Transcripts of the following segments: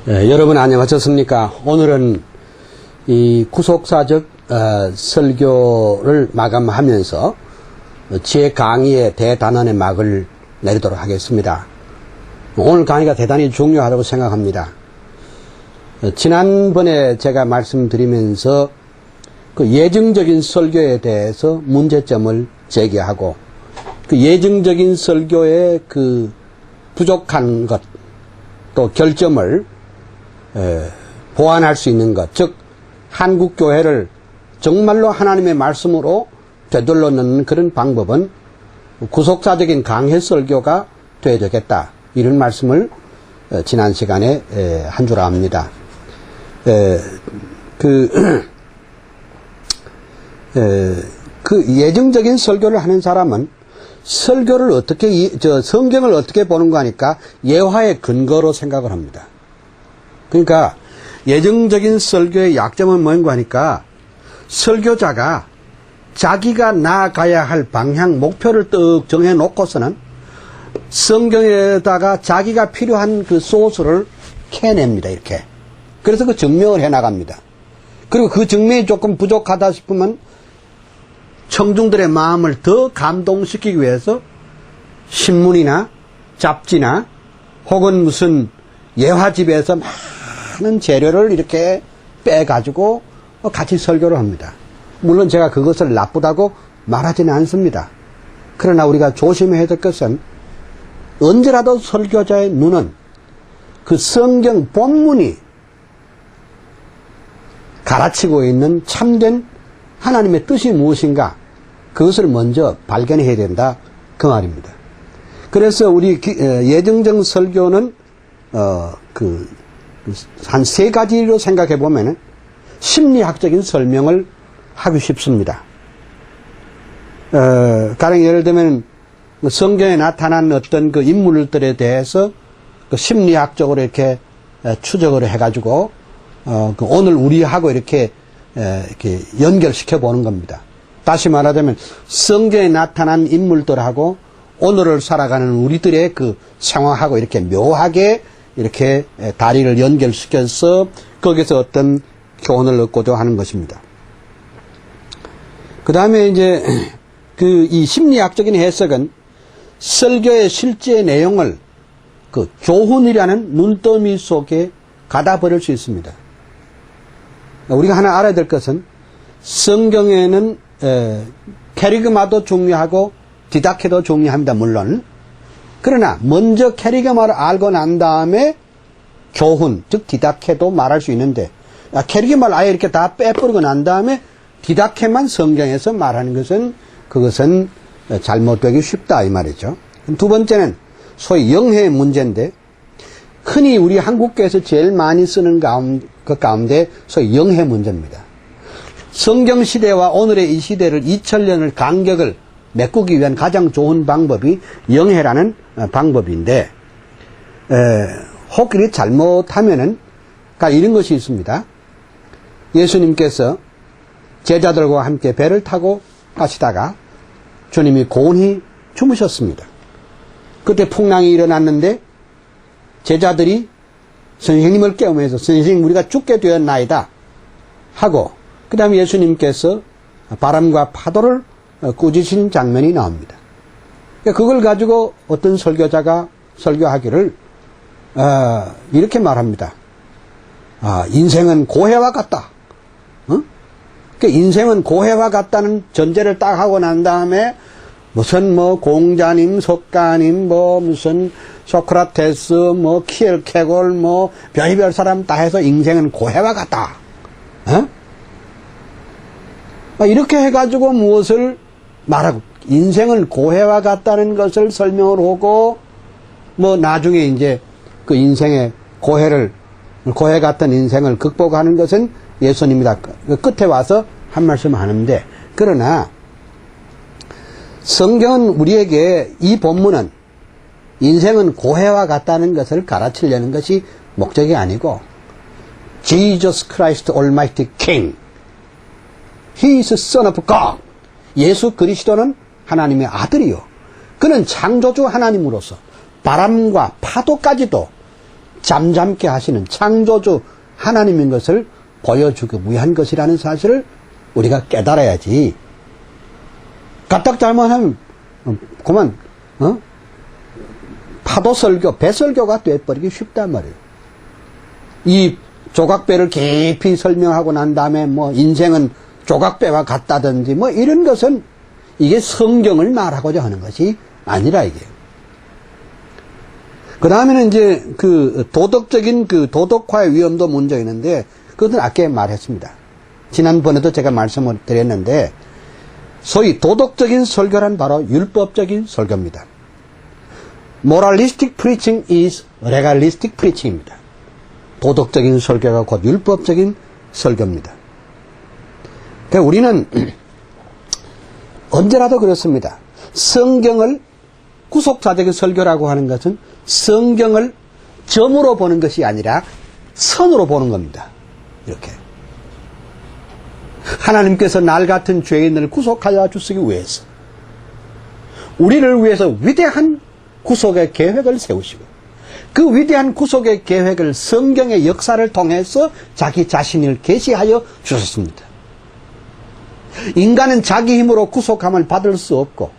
여러분 안녕하셨습니까? 오늘은 이 구속사적 설교를 마감하면서 제 강의의 대단원의 막을 내리도록 하겠습니다. 오늘 강의가 대단히 중요하다고 생각합니다. 지난번에 제가 말씀드리면서 그 예증적인 설교에 대해서 문제점을 제기하고 그 예증적인 설교의 그 부족한 것 또 결점을 보완할 수 있는 것, 즉 한국교회를 정말로 하나님의 말씀으로 되돌려 넣는 그런 방법은 구속사적인 강해 설교가 되어야 되겠다, 이런 말씀을 지난 시간에 한 줄 압니다. 그 예정적인 설교를 하는 사람은 설교를 성경을 어떻게 보는 거 하니까 예화의 근거로 생각을 합니다. 그러니까 예정적인 설교의 약점은 뭔가 하니까 설교자가 자기가 나아가야 할 방향, 목표를 떡 정해놓고서는 성경에다가 자기가 필요한 그 소스를 캐냅니다, 이렇게. 그래서 그 증명을 해나갑니다. 그리고 그 증명이 조금 부족하다 싶으면 청중들의 마음을 더 감동시키기 위해서 신문이나 잡지나 혹은 무슨 예화집에서 많은 재료를 이렇게 빼가지고 같이 설교를 합니다. 물론 제가 그것을 나쁘다고 말하지는 않습니다. 그러나 우리가 조심해야 될 것은 언제라도 설교자의 눈은 그 성경 본문이 가르치고 있는 참된 하나님의 뜻이 무엇인가, 그것을 먼저 발견해야 된다, 그 말입니다. 그래서 우리 예정적 설교는 한 세 가지로 생각해 보면 심리학적인 설명을 하기 쉽습니다. 가령 예를 들면 성경에 나타난 어떤 그 인물들에 대해서 그 심리학적으로 이렇게 추적을 해가지고 오늘 우리하고 이렇게 연결시켜 보는 겁니다. 다시 말하자면 성경에 나타난 인물들하고 오늘을 살아가는 우리들의 그 상황하고 이렇게 묘하게 이렇게 다리를 연결시켜서 거기서 어떤 교훈을 얻고자 하는 것입니다. 그 다음에 이제 이 심리학적인 해석은 설교의 실제 내용을 그 교훈이라는 눈더미 속에 가다 버릴 수 있습니다. 우리가 하나 알아야 될 것은 성경에는 캐리그마도 중요하고 디다케도 중요합니다, 물론. 그러나 먼저 캐리그마를 알고 난 다음에 교훈, 즉 디다케도 말할 수 있는데, 캐리그마를 아예 이렇게 다 빼버리고 난 다음에 디다케만 성경에서 말하는 것은 그것은 잘못되기 쉽다, 이 말이죠. 두 번째는 소위 영해의 문제인데, 흔히 우리 한국교회에서 제일 많이 쓰는 것 가운데 소위 영해 문제입니다. 성경 시대와 오늘의 이 시대를 2000년을 간격을 메꾸기 위한 가장 좋은 방법이 영해라는 방법인데, 혹 이렇게 잘못하면은 이런 것이 있습니다. 예수님께서 제자들과 함께 배를 타고 가시다가 주님이 고온히 주무셨습니다. 그때 풍랑이 일어났는데 제자들이 선생님을 깨우면서 선생님, 우리가 죽게 되었나이다 하고, 그 다음에 예수님께서 바람과 파도를 꾸짖으신 장면이 나옵니다. 그걸 가지고 어떤 설교자가 설교하기를 이렇게 말합니다. 인생은 고해와 같다. 인생은 고해와 같다는 전제를 딱 하고 난 다음에 무슨 공자님, 석가님, 무슨 소크라테스, 키엘케골, 별의별 사람 다 해서 인생은 고해와 같다. 이렇게 해가지고 무엇을 말하고, 인생은 고해와 같다는 것을 설명을 하고, 나중에 이제 그 인생의 고해 같은 인생을 극복하는 것은 예수님이다. 끝에 와서 한 말씀 하는데, 그러나 성경은 우리에게 이 본문은 인생은 고해와 같다는 것을 가르치려는 것이 목적이 아니고, Jesus Christ Almighty King, He is Son of God, 예수 그리스도는 하나님의 아들이요, 그는 창조주 하나님으로서 바람과 파도까지도 잠잠케 하시는 창조주 하나님인 것을 보여주기 위한 것이라는 사실을 우리가 깨달아야지. 까딱 잘못하면 그만 파도 설교, 배 설교가 돼버리기 쉽단 말이에요. 이 조각배를 깊이 설명하고 난 다음에 뭐 인생은 조각배와 같다든지 뭐 이런 것은 이게 성경을 말하고자 하는 것이 아니라 이게. 그 다음에는 이제 그 도덕적인 그 도덕화의 위험도 문제가 있는데 그것은 아까 말했습니다. 지난번에도 제가 말씀을 드렸는데 소위 도덕적인 설교란 바로 율법적인 설교입니다. Moralistic preaching is legalistic preaching입니다. 도덕적인 설교가 곧 율법적인 설교입니다. 그러니까 우리는 언제라도 그렇습니다. 성경을 구속사적인 설교라고 하는 것은 성경을 점으로 보는 것이 아니라 선으로 보는 겁니다. 이렇게. 하나님께서 날 같은 죄인을 구속하여 주시기 위해서 우리를 위해서 위대한 구속의 계획을 세우시고 그 위대한 구속의 계획을 성경의 역사를 통해서 자기 자신을 계시하여 주셨습니다. 인간은 자기 힘으로 구속함을 받을 수 없고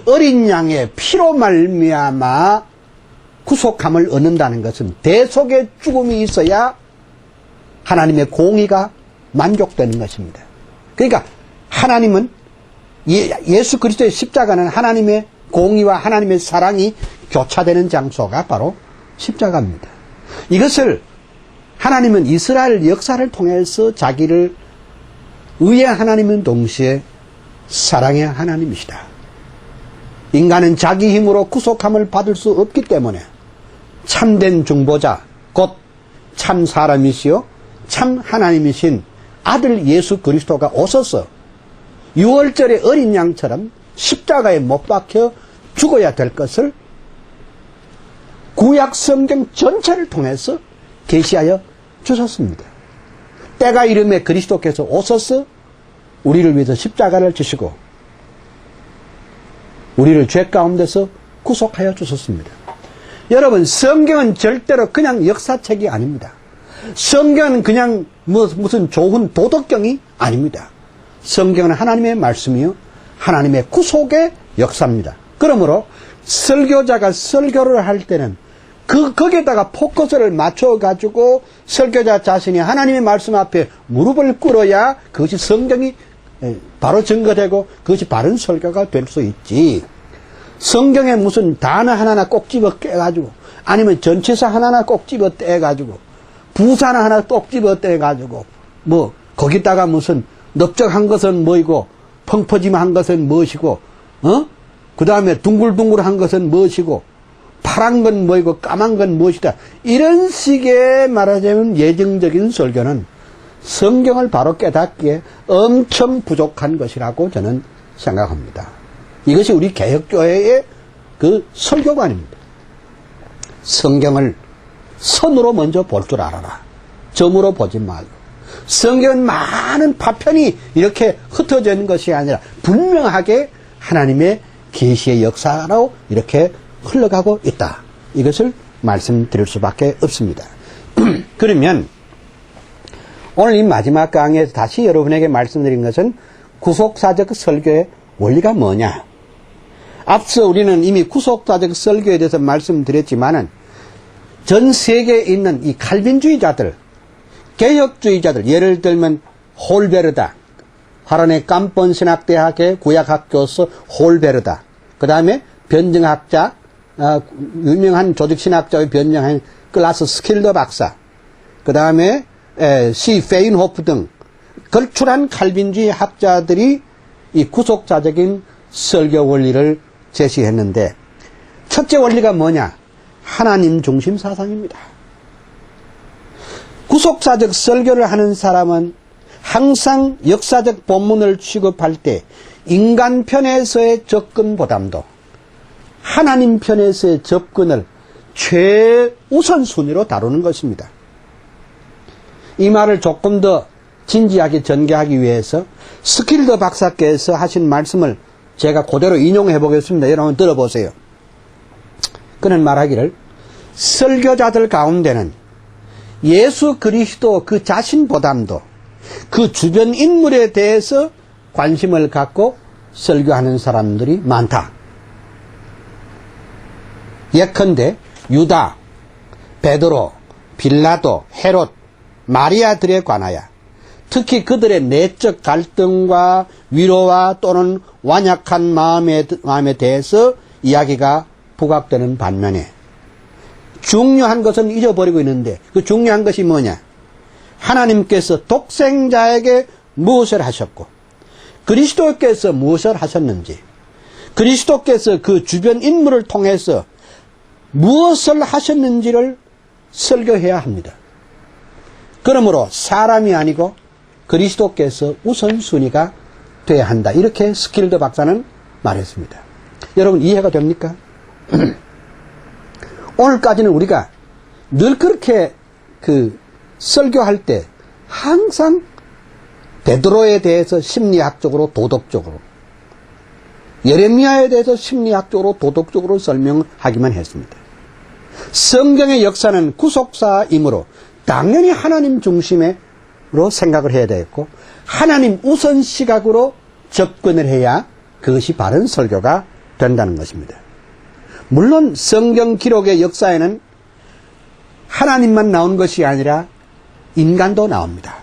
어린 양의 피로 말미암아 구속함을 얻는다는 것은 대속의 죽음이 있어야 하나님의 공의가 만족되는 것입니다. 그러니까 하나님은 예수 그리스도의 십자가는 하나님의 공의와 하나님의 사랑이 교차되는 장소가 바로 십자가입니다. 이것을 하나님은 이스라엘 역사를 통해서 자기를 의의 하나님은 동시에 사랑의 하나님이시다. 인간은 자기 힘으로 구속함을 받을 수 없기 때문에 참된 중보자 곧 참 사람이시요 참 하나님이신 아들 예수 그리스도가 오셔서 유월절의 어린 양처럼 십자가에 못 박혀 죽어야 될 것을 구약 성경 전체를 통해서 계시하여 주셨습니다. 때가 이름에 그리스도께서 오셔서 우리를 위해서 십자가를 지시고 우리를 죄 가운데서 구속하여 주셨습니다. 여러분, 성경은 절대로 그냥 역사책이 아닙니다. 성경은 그냥 무슨 좋은 도덕경이 아닙니다. 성경은 하나님의 말씀이요 하나님의 구속의 역사입니다. 그러므로 설교자가 설교를 할 때는 거기에다가 포커스를 맞춰가지고 설교자 자신이 하나님의 말씀 앞에 무릎을 꿇어야 그것이 성경이 바로 증거되고 그것이 바른 설교가 될 수 있지. 성경에 무슨 단어 하나하나 꼭 집어 떼가지고 아니면 전체사 하나하나 꼭 집어 떼가지고 부사 하나 꼭 집어 떼가지고 뭐 거기다가 무슨 넓적한 것은 뭐이고 펑퍼짐한 것은 무엇이고 그 다음에 둥글둥글한 것은 무엇이고 파란 건 뭐이고 까만 건 무엇이다. 이런 식의 말하자면 예정적인 설교는 성경을 바로 깨닫기에 엄청 부족한 것이라고 저는 생각합니다. 이것이 우리 개혁교회의 그 설교관입니다. 성경을 선으로 먼저 볼 줄 알아라. 점으로 보지 말고. 성경은 많은 파편이 이렇게 흩어져 있는 것이 아니라 분명하게 하나님의 계시의 역사로 이렇게 흘러가고 있다. 이것을 말씀드릴 수밖에 없습니다. 그러면 오늘 이 마지막 강의에서 다시 여러분에게 말씀드린 것은 구속사적 설교의 원리가 뭐냐. 앞서 우리는 이미 구속사적 설교에 대해서 말씀드렸지만은 전 세계에 있는 이 칼빈주의자들, 개혁주의자들, 예를 들면 홀베르다, 화란의 깜본신학대학의 구약학교서 홀베르다, 그 다음에 변증학자, 유명한 조직신학자의 변증한 클라스 스킬더 박사, 그 다음에 시 페인호프 등 걸출한 칼빈주의 학자들이 이 구속사적인 설교 원리를 제시했는데 첫째 원리가 뭐냐? 하나님 중심 사상입니다. 구속사적 설교를 하는 사람은 항상 역사적 본문을 취급할 때 인간 편에서의 접근보다도 하나님 편에서의 접근을 최우선순위로 다루는 것입니다. 이 말을 조금 더 진지하게 전개하기 위해서 스킬더 박사께서 하신 말씀을 제가 그대로 인용해 보겠습니다. 여러분 들어보세요. 그는 말하기를 설교자들 가운데는 예수 그리스도 그 자신보다도 그 주변 인물에 대해서 관심을 갖고 설교하는 사람들이 많다. 예컨대 유다, 베드로, 빌라도, 헤롯, 마리아들에 관하여 특히 그들의 내적 갈등과 위로와 또는 완약한 마음에 대해서 이야기가 부각되는 반면에 중요한 것은 잊어버리고 있는데 그 중요한 것이 뭐냐? 하나님께서 독생자에게 무엇을 하셨고 그리스도께서 무엇을 하셨는지 그리스도께서 그 주변 인물을 통해서 무엇을 하셨는지를 설교해야 합니다. 그러므로 사람이 아니고 그리스도께서 우선순위가 돼야 한다. 이렇게 스킬드 박사는 말했습니다. 여러분 이해가 됩니까? 오늘까지는 우리가 늘 그렇게 설교할 때 항상 베드로에 대해서 심리학적으로 도덕적으로 예레미야에 대해서 심리학적으로 도덕적으로 설명하기만 했습니다. 성경의 역사는 구속사이므로 당연히 하나님 중심으로 생각을 해야 되겠고 하나님 우선 시각으로 접근을 해야 그것이 바른 설교가 된다는 것입니다. 물론 성경 기록의 역사에는 하나님만 나온 것이 아니라 인간도 나옵니다.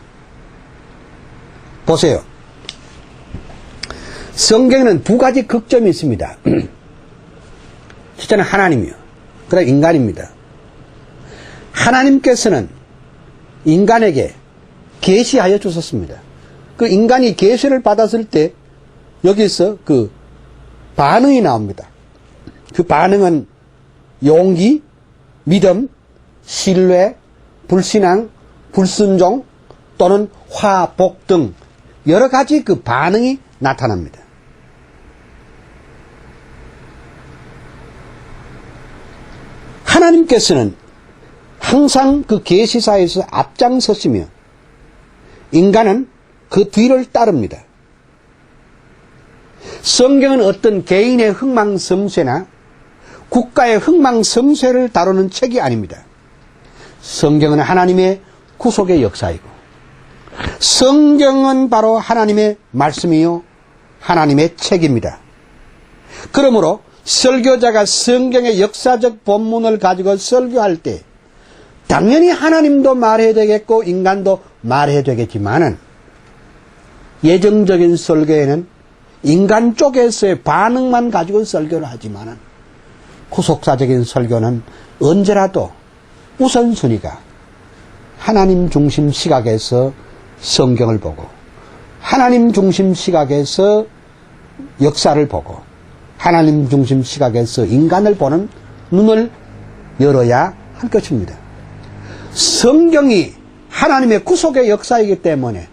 보세요. 성경에는 두 가지 극점이 있습니다. 첫째는 하나님이요. 그다음 인간입니다. 하나님께서는 인간에게 계시하여 주셨습니다. 그 인간이 계시를 받았을 때 여기서 그 반응이 나옵니다. 그 반응은 용기, 믿음, 신뢰, 불신앙, 불순종 또는 화복 등 여러 가지 그 반응이 나타납니다. 하나님께서는 항상 그 계시사에서 앞장서시며 인간은 그 뒤를 따릅니다. 성경은 어떤 개인의 흥망성쇠나 국가의 흥망성쇠를 다루는 책이 아닙니다. 성경은 하나님의 구속의 역사이고 성경은 바로 하나님의 말씀이요 하나님의 책입니다. 그러므로 설교자가 성경의 역사적 본문을 가지고 설교할 때 당연히 하나님도 말해야 되겠고 인간도 말해야 되겠지만은 예정적인 설교에는 인간 쪽에서의 반응만 가지고 설교를 하지만은 구속사적인 설교는 언제라도 우선순위가 하나님 중심 시각에서 성경을 보고 하나님 중심 시각에서 역사를 보고 하나님 중심 시각에서 인간을 보는 눈을 열어야 할 것입니다. 성경이 하나님의 구속의 역사이기 때문에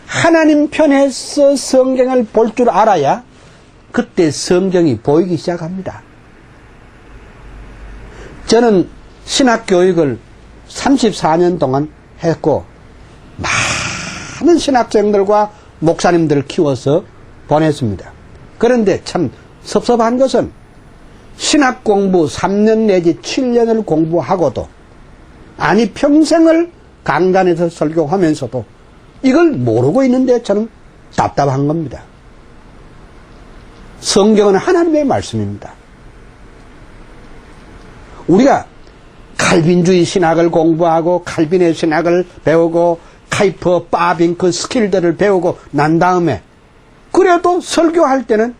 하나님 편에서 성경을 볼 줄 알아야 그때 성경이 보이기 시작합니다. 저는 신학교육을 34년 동안 했고 많은 신학생들과 목사님들을 키워서 보냈습니다. 그런데 참 섭섭한 것은 신학 공부 3년 내지 7년을 공부하고도 아니 평생을 강단에서 설교하면서도 이걸 모르고 있는데 저는 답답한 겁니다. 성경은 하나님의 말씀입니다. 우리가 칼빈주의 신학을 공부하고 칼빈의 신학을 배우고 카이퍼, 바빙크 스킬들을 배우고 난 다음에 그래도 설교할 때는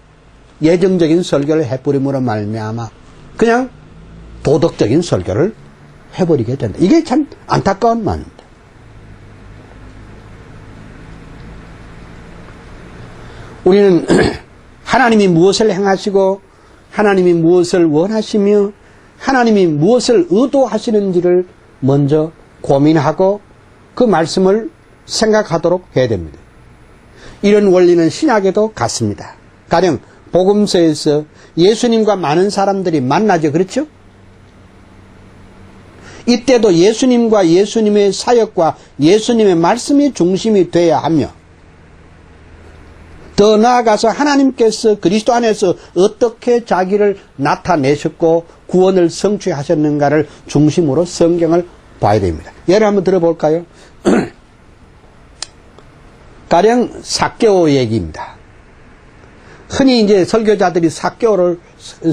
예정적인 설교를 해버림으로 말미암아 그냥 도덕적인 설교를 해버리게 된다. 이게 참 안타까운 말입니다. 우리는 하나님이 무엇을 행하시고 하나님이 무엇을 원하시며 하나님이 무엇을 의도하시는지를 먼저 고민하고 그 말씀을 생각하도록 해야 됩니다. 이런 원리는 신약에도 같습니다. 가령 복음서에서 예수님과 많은 사람들이 만나죠. 그렇죠? 이때도 예수님과 예수님의 사역과 예수님의 말씀이 중심이 되어야 하며 더 나아가서 하나님께서 그리스도 안에서 어떻게 자기를 나타내셨고 구원을 성취하셨는가를 중심으로 성경을 봐야 됩니다. 예를 한번 들어볼까요? 가령 삭개오 얘기입니다. 흔히 이제 설교자들이 삭개오를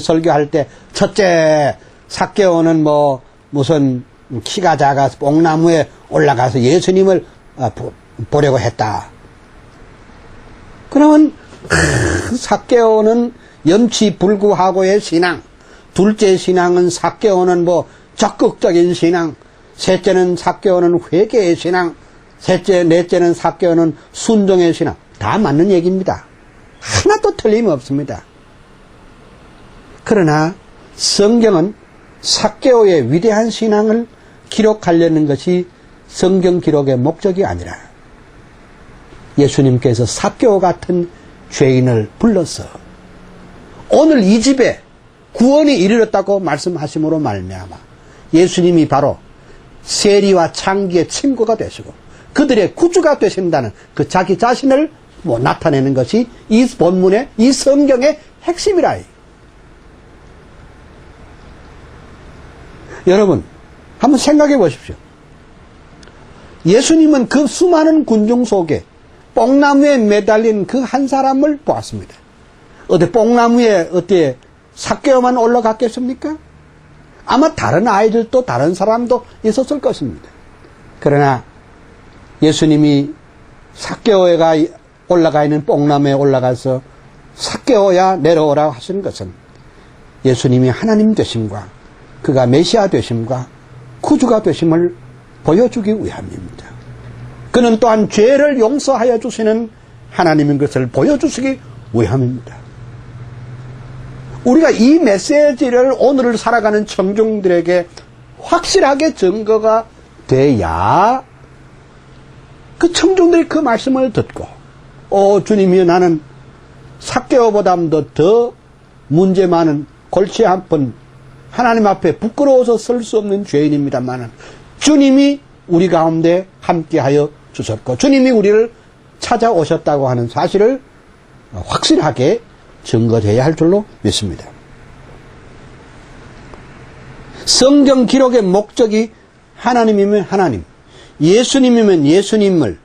설교할 때 첫째 삭개오는 뭐 무슨 키가 작아서 뽕나무에 올라가서 예수님을 보려고 했다. 그러면 삭개오는 염치불구하고의 신앙, 둘째 신앙은 삭개오는 뭐 적극적인 신앙, 셋째는 삭개오는 회개의 신앙, 넷째는 삭개오는 순종의 신앙. 다 맞는 얘기입니다. 하나도 틀림없습니다. 그러나 성경은 삭개오의 위대한 신앙을 기록하려는 것이 성경 기록의 목적이 아니라 예수님께서 삭개오 같은 죄인을 불러서 오늘 이 집에 구원이 이르렀다고 말씀하심으로 말미암아 예수님이 바로 세리와 창기의 친구가 되시고 그들의 구주가 되신다는 그 자기 자신을 나타내는 것이 이 본문의 이 성경의 핵심이라. 여러분 한번 생각해 보십시오. 예수님은 그 수많은 군중 속에 뽕나무에 매달린 그 한 사람을 보았습니다. 어디 뽕나무에 어떻게 삭개오만 올라갔겠습니까? 아마 다른 아이들도 다른 사람도 있었을 것입니다. 그러나 예수님이 삭개오가 올라가 있는 뽕나무에 올라가서 삭개오야 내려오라고 하시는 것은 예수님이 하나님 되심과 그가 메시아 되심과 구주가 되심을 보여주기 위함입니다. 그는 또한 죄를 용서하여 주시는 하나님인 것을 보여주시기 위함입니다. 우리가 이 메시지를 오늘을 살아가는 청중들에게 확실하게 증거가 돼야 그 청중들이 그 말씀을 듣고 주님이 나는 삭개오보다도 더 문제 많은 골치 아픈 하나님 앞에 부끄러워서 설 수 없는 죄인입니다만 주님이 우리 가운데 함께하여 주셨고 주님이 우리를 찾아오셨다고 하는 사실을 확실하게 증거돼야 할 줄로 믿습니다. 성경 기록의 목적이 하나님이면 하나님, 예수님이면 예수님을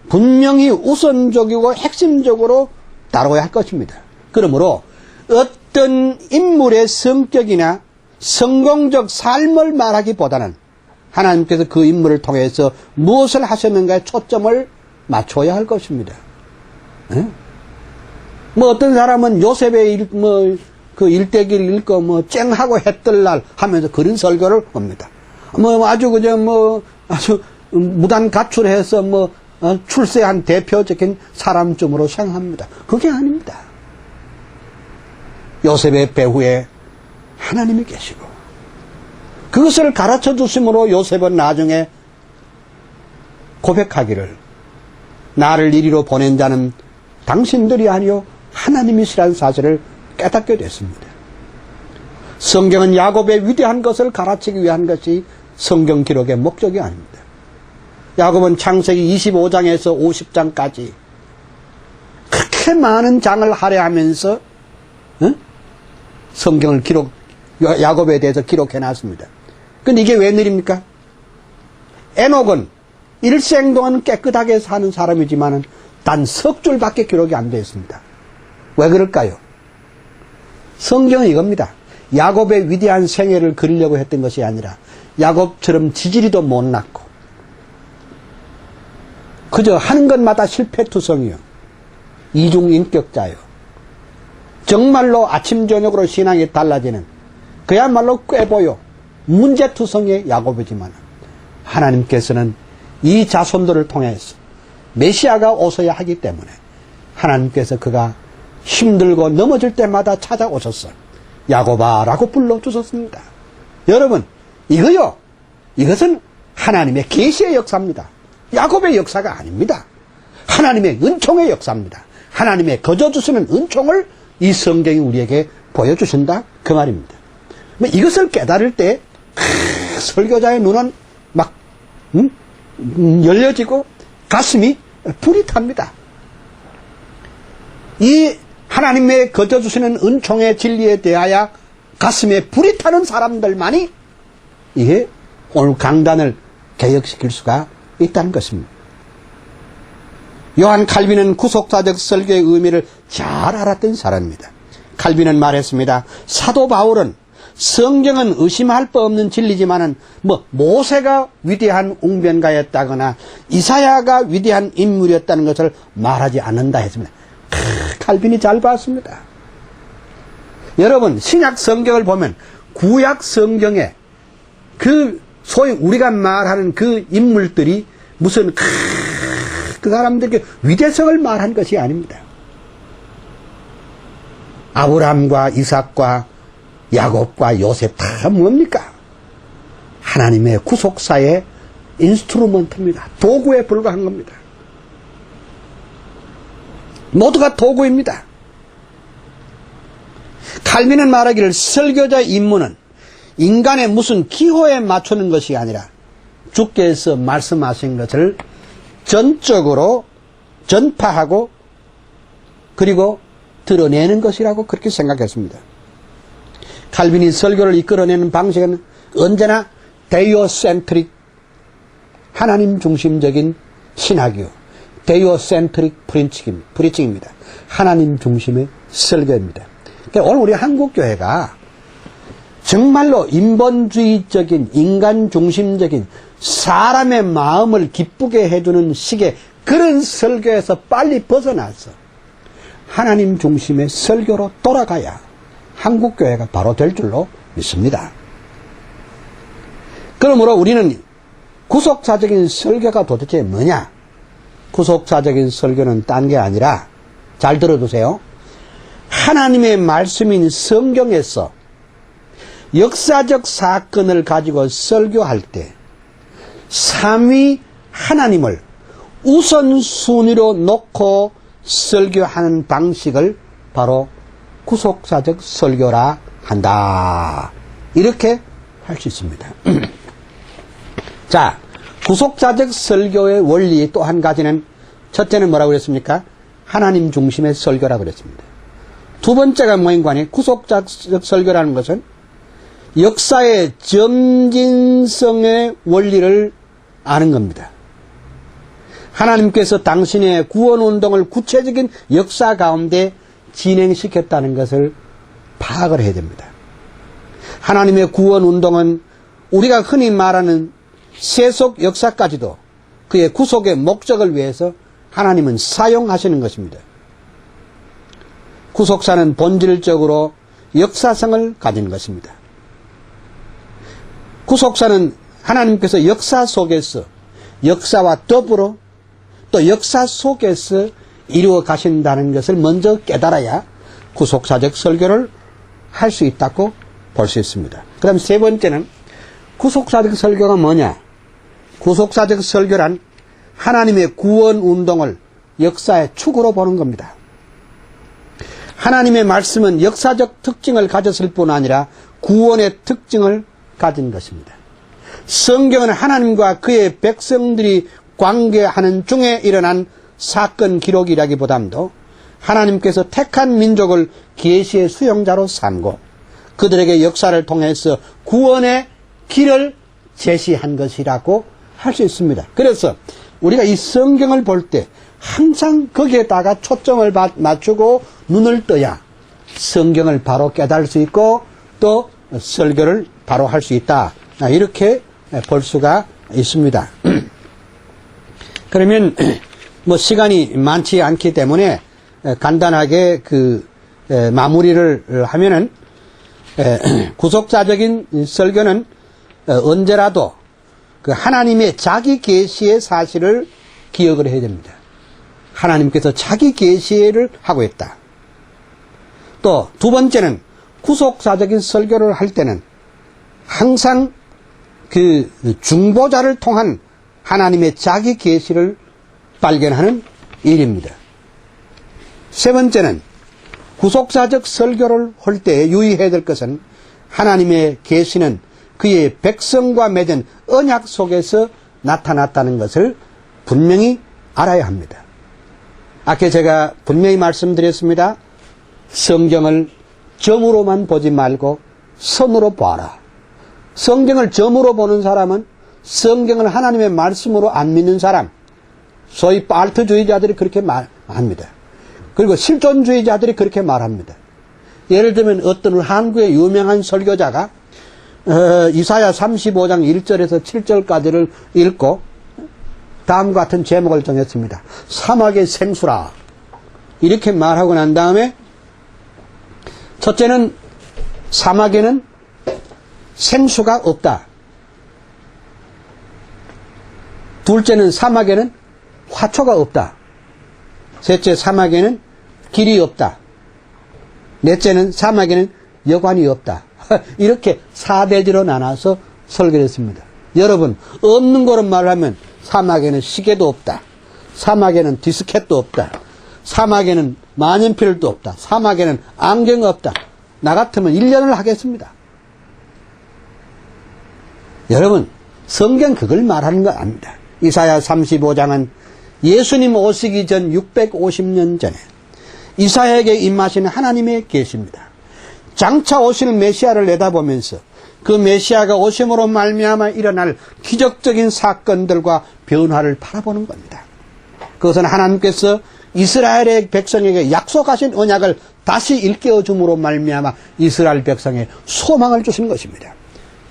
분명히 우선적이고 핵심적으로 다뤄야 할 것입니다. 그러므로 어떤 인물의 성격이나 성공적 삶을 말하기보다는 하나님께서 그 인물을 통해서 무엇을 하셨는가에 초점을 맞춰야 할 것입니다. 뭐 어떤 사람은 요셉의 그 일대기를 읽고 쨍하고 해뜰날 하면서 그런 설교를 합니다. 아주 아주 무단 가출해서 출세한 대표적인 사람쯤으로 생각합니다. 그게 아닙니다. 요셉의 배후에 하나님이 계시고 그것을 가르쳐 주심으로 요셉은 나중에 고백하기를 나를 이리로 보낸 자는 당신들이 아니요 하나님이시라는 사실을 깨닫게 됐습니다. 성경은 야곱의 위대한 것을 가르치기 위한 것이 성경 기록의 목적이 아닙니다. 야곱은 창세기 25장에서 50장까지 그렇게 많은 장을 할애하면서 성경을 야곱에 대해서 기록해 놨습니다. 근데 이게 웬일입니까? 에녹은 일생 동안 깨끗하게 사는 사람이지만 단 석 줄밖에 기록이 안 되어 있습니다. 왜 그럴까요? 성경은 이겁니다. 야곱의 위대한 생애를 그리려고 했던 것이 아니라 야곱처럼 지지리도 못 났고 그저 하는 것마다 실패투성이요 이중인격자요 정말로 아침 저녁으로 신앙이 달라지는 그야말로 꾀보요 문제투성의 야곱이지만 하나님께서는 이 자손들을 통해서 메시아가 오셔야 하기 때문에 하나님께서 그가 힘들고 넘어질 때마다 찾아오셔서 야곱아라고 불러주셨습니다. 여러분 이것은 하나님의 계시의 역사입니다. 야곱의 역사가 아닙니다. 하나님의 은총의 역사입니다. 하나님의 거저주시는 은총을 이 성경이 우리에게 보여주신다 그 말입니다. 이것을 깨달을 때 설교자의 눈은 막 열려지고 가슴이 불이 탑니다. 이 하나님의 거저 주시는 은총의 진리에 대하여 가슴에 불이 타는 사람들만이 이게 오늘 강단을 개혁시킬 수가 있다는 것입니다. 요한 칼빈은 구속사적 설교의 의미를 잘 알았던 사람입니다. 칼빈은 말했습니다. 사도 바울은 성경은 의심할 바 없는 진리지만은 모세가 위대한 웅변가였다거나 이사야가 위대한 인물이었다는 것을 말하지 않는다 했습니다. 칼빈이 잘 봤습니다. 여러분, 신약 성경을 보면 구약 성경에 그 소위 우리가 말하는 그 인물들이 무슨 그 사람들에게 위대성을 말한 것이 아닙니다. 아브라함과 이삭과 야곱과 요셉 다 뭡니까? 하나님의 구속사의 인스트루먼트입니다. 도구에 불과한 겁니다. 모두가 도구입니다. 칼빈은 말하기를 설교자의 임무는 인간의 무슨 기호에 맞추는 것이 아니라 주께서 말씀하신 것을 전적으로 전파하고 그리고 드러내는 것이라고 그렇게 생각했습니다. 칼빈이 설교를 이끌어내는 방식은 언제나 데이오센트릭, 하나님 중심적인 신학이요, 데이오센트릭 프리칭입니다. 하나님 중심의 설교입니다. 그러니까 오늘 우리 한국교회가 정말로 인본주의적인, 인간 중심적인 사람의 마음을 기쁘게 해주는 식의 그런 설교에서 빨리 벗어나서 하나님 중심의 설교로 돌아가야 한국교회가 바로 될 줄로 믿습니다. 그러므로 우리는 구속사적인 설교가 도대체 뭐냐? 구속사적인 설교는 딴 게 아니라, 잘 들어두세요. 하나님의 말씀인 성경에서 역사적 사건을 가지고 설교할 때 삼위 하나님을 우선순위로 놓고 설교하는 방식을 바로 구속사적 설교라 한다. 이렇게 할 수 있습니다. 자, 구속사적 설교의 원리 또 한 가지는, 첫째는 뭐라고 그랬습니까? 하나님 중심의 설교라고 그랬습니다. 두 번째가 뭐인가 하니, 구속사적 설교라는 것은 역사의 점진성의 원리를 아는 겁니다. 하나님께서 당신의 구원운동을 구체적인 역사 가운데 진행시켰다는 것을 파악을 해야 됩니다. 하나님의 구원운동은 우리가 흔히 말하는 세속 역사까지도 그의 구속의 목적을 위해서 하나님은 사용하시는 것입니다. 구속사는 본질적으로 역사성을 가진 것입니다. 구속사는 하나님께서 역사 속에서, 역사와 더불어 또 역사 속에서 이루어 가신다는 것을 먼저 깨달아야 구속사적 설교를 할 수 있다고 볼 수 있습니다. 그 다음 세 번째는 구속사적 설교가 뭐냐? 구속사적 설교란 하나님의 구원 운동을 역사의 축으로 보는 겁니다. 하나님의 말씀은 역사적 특징을 가졌을 뿐 아니라 구원의 특징을 가진 것입니다. 성경은 하나님과 그의 백성들이 관계하는 중에 일어난 사건 기록이라기보다도 하나님께서 택한 민족을 계시의 수용자로 삼고 그들에게 역사를 통해서 구원의 길을 제시한 것이라고 할 수 있습니다. 그래서 우리가 이 성경을 볼 때 항상 거기에다가 초점을 맞추고 눈을 떠야 성경을 바로 깨달을 수 있고 또 설교를 바로 할 수 있다. 이렇게 볼 수가 있습니다. 그러면 시간이 많지 않기 때문에 간단하게 마무리를 하면은, 구속사적인 설교는 언제라도 하나님의 자기 계시의 사실을 기억을 해야 됩니다. 하나님께서 자기 계시를 하고 있다. 또 두 번째는 구속사적인 설교를 할 때는 항상 중보자를 통한 하나님의 자기 계시를 발견하는 일입니다. 세 번째는 구속사적 설교를 할 때 유의해야 될 것은 하나님의 계시는 그의 백성과 맺은 언약 속에서 나타났다는 것을 분명히 알아야 합니다. 아까 제가 분명히 말씀드렸습니다. 성경을 점으로만 보지 말고 선으로 봐라. 성경을 점으로 보는 사람은 성경을 하나님의 말씀으로 안 믿는 사람, 소위 빨트주의자들이 그렇게 말합니다. 그리고 실존주의자들이 그렇게 말합니다. 예를 들면 어떤 한국의 유명한 설교자가 이사야 35장 1절에서 7절까지를 읽고 다음과 같은 제목을 정했습니다. 사막의 생수라. 이렇게 말하고 난 다음에 첫째는 사막에는 생수가 없다. 둘째는 사막에는 화초가 없다. 셋째, 사막에는 길이 없다. 넷째는 사막에는 여관이 없다. 이렇게 4대지로 나눠서 설교를 했습니다. 여러분, 없는 거로 말하면 사막에는 시계도 없다. 사막에는 디스켓도 없다. 사막에는 만년필도 없다. 사막에는 안경 없다. 나 같으면 1년을 하겠습니다. 여러분, 성경 그걸 말하는 거 아닙니다. 이사야 35장은 예수님 오시기 전 650년 전에 이사야에게 임하신 하나님의 계시입니다. 장차 오시는 메시아를 내다보면서 그 메시아가 오심으로 말미암아 일어날 기적적인 사건들과 변화를 바라보는 겁니다. 그것은 하나님께서 이스라엘의 백성에게 약속하신 언약을 다시 일깨워 줌으로 말미암아 이스라엘 백성에 소망을 주신 것입니다.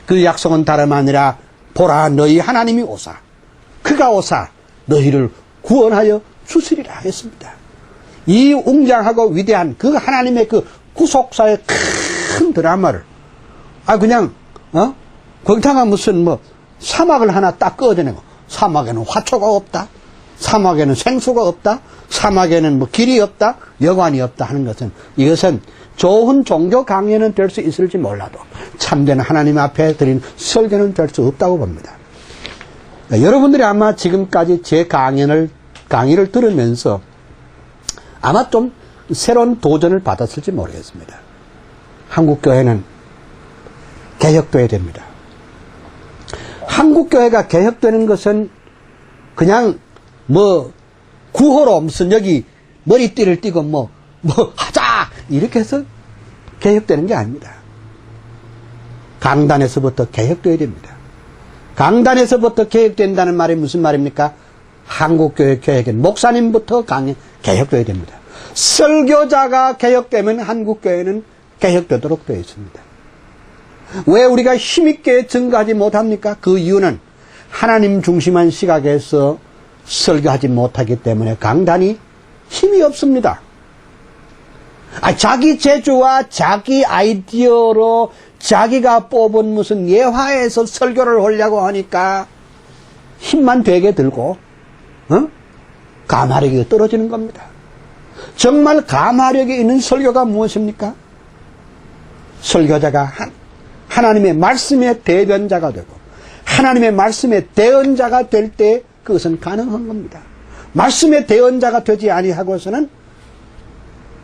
그 약속은 다름 아니라 보라 너희 하나님이 오사 그가 오사 너희를 구원하여 주시리라 했습니다. 이 웅장하고 위대한 그 하나님의 그 구속사의 큰 드라마를 그냥 거기다가 무슨 사막을 하나 딱 꺼내고 사막에는 화초가 없다. 사막에는 생수가 없다. 사막에는 길이 없다. 여관이 없다 하는 것은 이것은 좋은 종교 강연은 될 수 있을지 몰라도 참된 하나님 앞에 드린 설교는 될 수 없다고 봅니다. 여러분들이 아마 지금까지 제 강의를 들으면서 아마 좀 새로운 도전을 받았을지 모르겠습니다. 한국교회는 개혁돼야 됩니다. 한국교회가 개혁되는 것은 그냥 구호로 무슨 여기 머리띠를 띠고 하자! 이렇게 해서 개혁되는 게 아닙니다. 강단에서부터 개혁돼야 됩니다. 강단에서부터 개혁된다는 말이 무슨 말입니까? 한국교회 개혁은 목사님부터 개혁돼야 됩니다. 설교자가 개혁되면 한국교회는 개혁되도록 되어 있습니다. 왜 우리가 힘있게 증거하지 못합니까? 그 이유는 하나님 중심한 시각에서 설교하지 못하기 때문에 강단이 힘이 없습니다. 자기 재주와 자기 아이디어로 자기가 뽑은 무슨 예화에서 설교를 하려고 하니까 힘만 되게 들고 가마력이 떨어지는 겁니다. 정말 가마력이 있는 설교가 무엇입니까? 설교자가 하나님의 말씀의 대변자가 되고 하나님의 말씀의 대언자가 될 때 그것은 가능한 겁니다. 말씀의 대언자가 되지 아니하고서는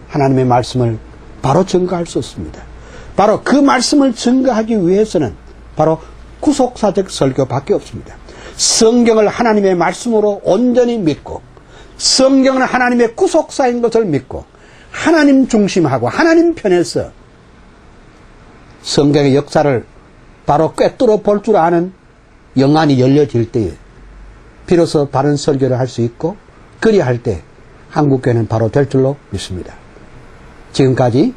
하나님의 말씀을 바로 증거할 수 없습니다. 바로 그 말씀을 증거하기 위해서는 바로 구속사적 설교밖에 없습니다. 성경을 하나님의 말씀으로 온전히 믿고 성경은 하나님의 구속사인 것을 믿고 하나님 중심하고 하나님 편에서 성경의 역사를 바로 꿰뚫어 볼 줄 아는 영안이 열려질 때에 비로소 바른 설교를 할 수 있고 그리할 때 한국교회는 바로 될 줄로 믿습니다. 지금까지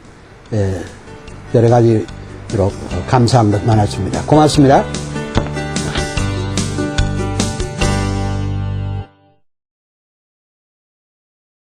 여러 가지로 감사한 것 많았습니다. 고맙습니다.